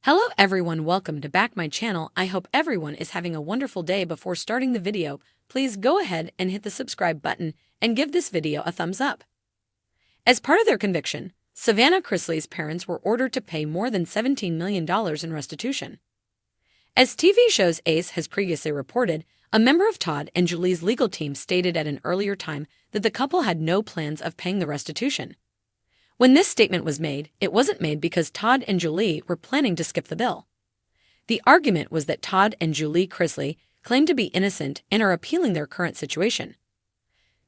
Hello everyone, welcome to back my channel. I hope everyone is having a wonderful day. Before starting the video, please go ahead and hit the subscribe button and give this video a thumbs up. As part of their conviction, Savannah Chrisley's parents were ordered to pay more than $17 million in restitution. As TV show's Ace has previously reported, a member of Todd and Julie's legal team stated at an earlier time that the couple had no plans of paying the restitution. When this statement was made, it wasn't made because Todd and Julie were planning to skip the bill. The argument was that Todd and Julie Chrisley claim to be innocent and are appealing their current situation.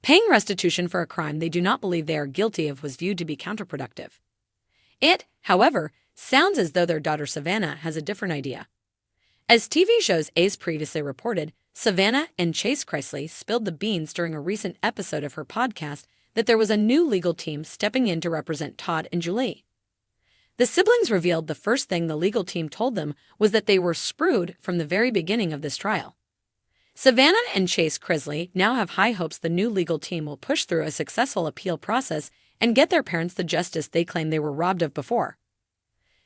Paying restitution for a crime they do not believe they are guilty of was viewed to be counterproductive. It, however, sounds as though their daughter Savannah has a different idea. As TV show's Ace previously reported, Savannah and Chase Chrisley spilled the beans during a recent episode of her podcast that there was a new legal team stepping in to represent Todd and Julie. The siblings revealed the first thing the legal team told them was that they were screwed from the very beginning of this trial. Savannah and Chase Chrisley now have high hopes the new legal team will push through a successful appeal process and get their parents the justice they claim they were robbed of before.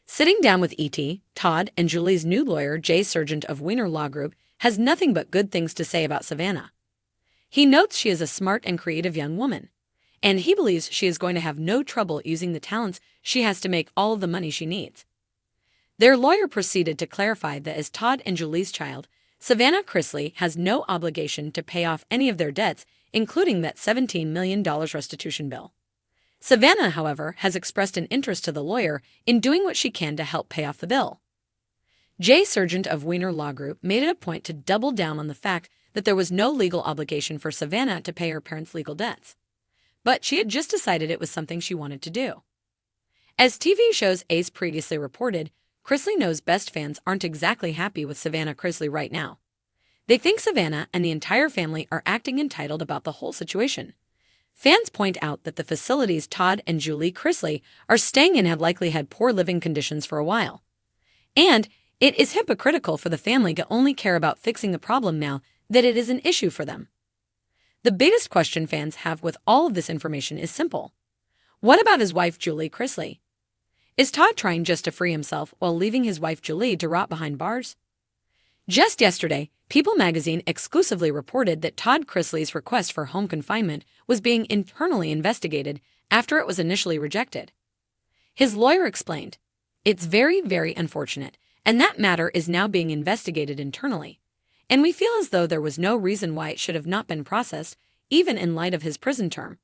Sitting down with E.T., Todd and Julie's new lawyer, Jay Sargent of Wiener Law Group, has nothing but good things to say about Savannah. He notes she is a smart and creative young woman, and he believes she is going to have no trouble using the talents she has to make all of the money she needs. Their lawyer proceeded to clarify that as Todd and Julie's child, Savannah Chrisley has no obligation to pay off any of their debts, including that $17 million restitution bill. Savannah, however, has expressed an interest to the lawyer in doing what she can to help pay off the bill. Jay Sargent of Wiener Law Group made it a point to double down on the fact that there was no legal obligation for Savannah to pay her parents' legal debts, but she had just decided it was something she wanted to do. As TV show's Ace previously reported, Chrisley Knows Best fans aren't exactly happy with Savannah Chrisley right now. They think Savannah and the entire family are acting entitled about the whole situation. Fans point out that the facilities Todd and Julie Chrisley are staying in have likely had poor living conditions for a while. And it is hypocritical for the family to only care about fixing the problem now that it is an issue for them. The biggest question fans have with all of this information is simple. What about his wife Julie Chrisley? Is Todd trying just to free himself while leaving his wife Julie to rot behind bars? Just yesterday, People magazine exclusively reported that Todd Chrisley's request for home confinement was being internally investigated after it was initially rejected. His lawyer explained, "It's very, very unfortunate, and that matter is now being investigated internally. And we feel as though there was no reason why it should have not been processed, even in light of his prison term."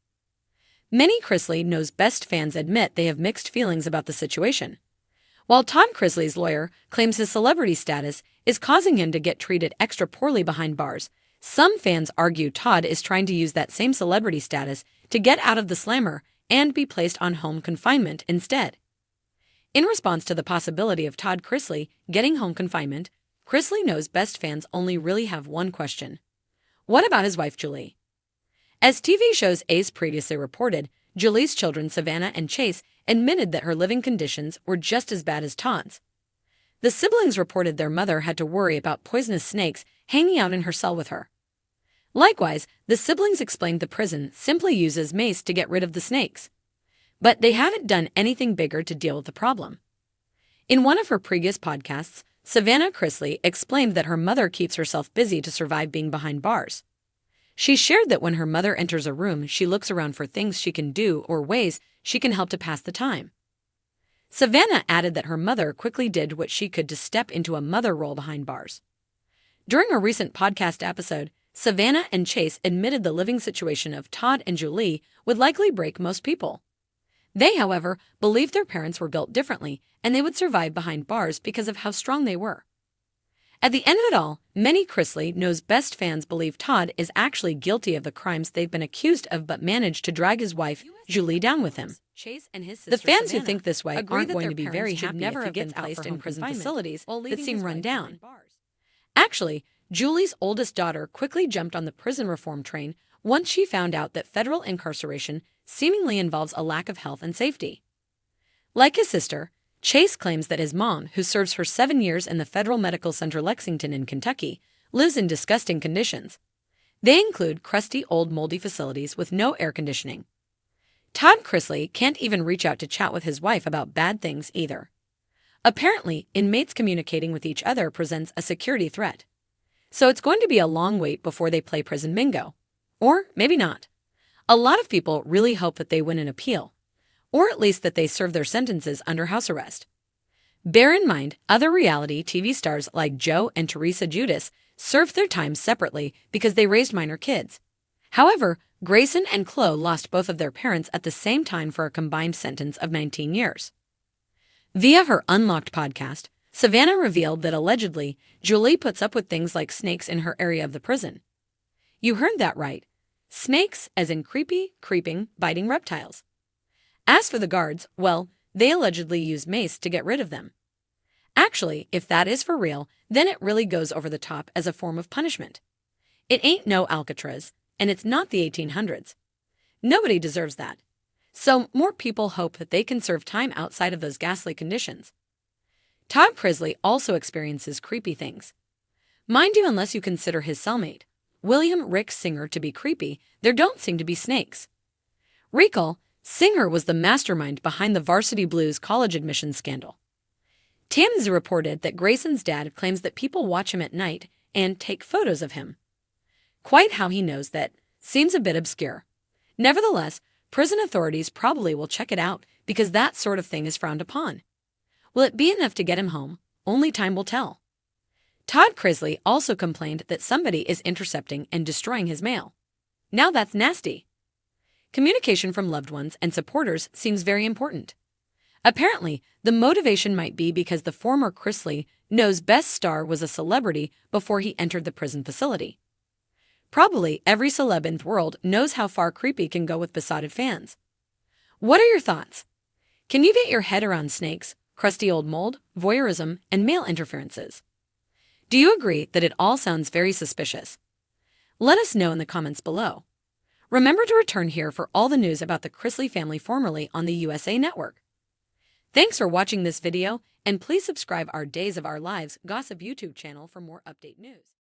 Many Chrisley Knows Best fans admit they have mixed feelings about the situation. While Todd Chrisley's lawyer claims his celebrity status is causing him to get treated extra poorly behind bars, some fans argue Todd is trying to use that same celebrity status to get out of the slammer and be placed on home confinement instead. In response to the possibility of Todd Chrisley getting home confinement, Chrisley Knows Best fans only really have one question. What about his wife Julie? As TV show's Ace previously reported, Julie's children Savannah and Chase admitted that her living conditions were just as bad as Todd's. The siblings reported their mother had to worry about poisonous snakes hanging out in her cell with her. Likewise, the siblings explained the prison simply uses mace to get rid of the snakes, but they haven't done anything bigger to deal with the problem. In one of her previous podcasts, Savannah Chrisley explained that her mother keeps herself busy to survive being behind bars. She shared that when her mother enters a room, she looks around for things she can do or ways she can help to pass the time. Savannah added that her mother quickly did what she could to step into a mother role behind bars. During a recent podcast episode, Savannah and Chase admitted the living situation of Todd and Julie would likely break most people. They, however, believed their parents were built differently and they would survive behind bars because of how strong they were. At the end of it all, many Chrisley Knows Best fans believe Todd is actually guilty of the crimes they've been accused of but managed to drag his wife, Julie, down with him. The fans who think this way aren't going to be very happy if he gets placed in prison facilities that seem run down. Actually, Julie's oldest daughter quickly jumped on the prison reform train once she found out that federal incarceration seemingly involves a lack of health and safety. Like his sister, Chase claims that his mom, who serves for 7 years in the Federal Medical Center Lexington in Kentucky, lives in disgusting conditions. They include crusty old moldy facilities with no air conditioning. Todd Chrisley can't even reach out to chat with his wife about bad things either. Apparently, inmates communicating with each other presents a security threat. So it's going to be a long wait before they play prison bingo. Or maybe not. A lot of people really hope that they win an appeal, or at least that they serve their sentences under house arrest. Bear in mind, other reality TV stars like Joe and Teresa Giudice served their time separately because they raised minor kids. However, Grayson and Chloe lost both of their parents at the same time for a combined sentence of 19 years. Via her Unlocked podcast, Savannah revealed that allegedly, Julie puts up with things like snakes in her area of the prison. You heard that right. Snakes as in creepy, creeping, biting reptiles. As for the guards, well, they allegedly use mace to get rid of them. Actually, if that is for real, then it really goes over the top as a form of punishment. It ain't no Alcatraz, and it's not the 1800s. Nobody deserves that. So more people hope that they can serve time outside of those ghastly conditions. Todd Chrisley also experiences creepy things. Mind you, unless you consider his cellmate, William Rick Singer, to be creepy, there don't seem to be snakes. Recall, Singer was the mastermind behind the Varsity Blues college admissions scandal. TMZ reported that Grayson's dad claims that people watch him at night and take photos of him. Quite how he knows that seems a bit obscure. Nevertheless, prison authorities probably will check it out because that sort of thing is frowned upon. Will it be enough to get him home? Only time will tell. Todd Chrisley also complained that somebody is intercepting and destroying his mail. Now that's nasty. Communication from loved ones and supporters seems very important. Apparently, the motivation might be because the former Chrisley knows Best Star was a celebrity before he entered the prison facility. Probably every celeb in the world knows how far creepy can go with besotted fans. What are your thoughts? Can you get your head around snakes, crusty old mold, voyeurism, and mail interferences? Do you agree that it all sounds very suspicious? Let us know in the comments below. Remember to return here for all the news about the Chrisley family formerly on the USA Network. Thanks for watching this video, and please subscribe our Days of Our Lives Gossip YouTube channel for more update news.